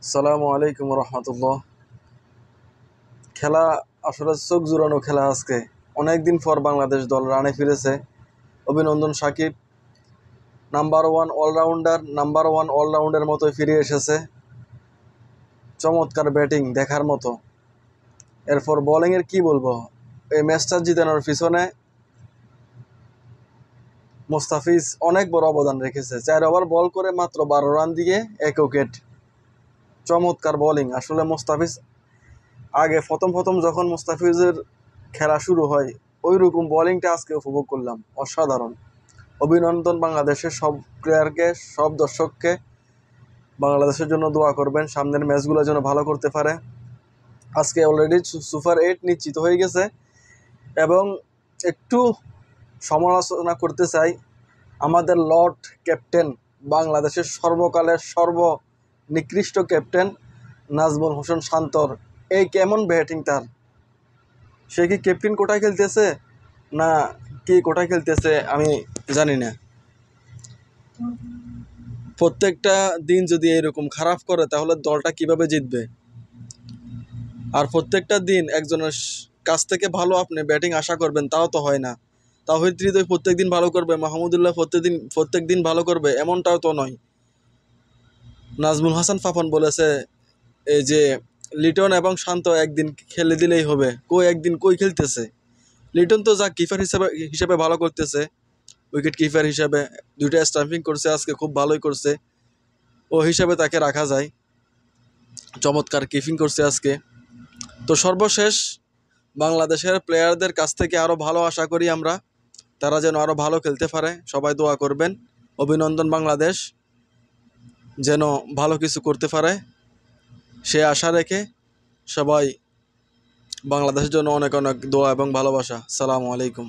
আসসালামু আলাইকুম রহমতুল্লাহ। খেলা আসলে চোখ জুড়ানো খেলা। আজকে অনেকদিন পর বাংলাদেশ দল রানে ফিরেছে। অভিনন্দন সাকিব, নাম্বার ওয়ান অলরাউন্ডার মতোই ফিরে এসেছে। চমৎকার ব্যাটিং দেখার মতো। এরপর বোলিংয়ের কি বলবো, এই ম্যাচটা জিতানোর পিছনে মুস্তাফিজ অনেক বড় অবদান রেখেছে। 4 ওভার বল করে মাত্র 12 রান দিয়ে 1 উইকেট। চমৎকার বোলিং আসলে মুস্তাফিজ। আগে প্রথম প্রথম যখন মুস্তাফিজের খেলা শুরু হয়, ওই রকম বোলিংটা আজকে উপভোগ করলাম। অসাধারণ। অভিনন্দন বাংলাদেশের সব প্লেয়ারকে, সব দর্শককে। বাংলাদেশের জন্য দোয়া করবেন, সামনের ম্যাচগুলো যেন ভালো করতে পারে। আজকে অলরেডি সুপার 8 নিশ্চিত হয়ে গেছে। এবং একটু সমালোচনা করতে চাই আমাদের লর্ড ক্যাপ্টেন, বাংলাদেশের সর্বকালের সর্বনিকৃষ্ট ক্যাপ্টেন নাজমুল হোসেন শান্তর। এই কেমন ব্যাটিং তার! সে কি ক্যাপ্টেন কোটায় খেলতেছে না কি কোটায় খেলতেছে আমি জানি না। প্রত্যেকটা দিন যদি এরকম খারাপ করে তাহলে দলটা কিভাবে জিতবে? আর প্রত্যেকটা দিন একজনের কাছ থেকে ভালো আপনি ব্যাটিং আশা করবেন, তাও তো হয় না। তাওহিদ হৃদয় প্রত্যেকদিন ভালো করবে, মাহমুদুল্লাহ প্রত্যেকদিন ভালো করবে, এমনটাও তো নয়। নাজমুল হাসান পাপন বলেছে এই যে লিটন এবং শান্ত একদিন খেলে দিলেই হবে। একদিন খেলতেছে? লিটন তো যা কিপার হিসেবে ভালো করতেছে, উইকেট কিপার হিসেবে 2টা স্টাম্পিং করছে আজকে, খুব ভালোই করছে। ও হিসাবে তাকে রাখা যায়। চমৎকার কিপিং করছে আজকে। তো সর্বশেষ বাংলাদেশের প্লেয়ারদের কাছ থেকে আরও ভালো আশা করি আমরা। তারা যেন আরও ভালো খেলতে পারে, সবাই দোয়া করবেন। অভিনন্দন বাংলাদেশ যেন ভালো কিছু করতে পারে সে আশা রেখে সবাই বাংলাদেশের জন্য অনেক অনেক দোয়া এবং ভালোবাসা। আসসালামু আলাইকুম।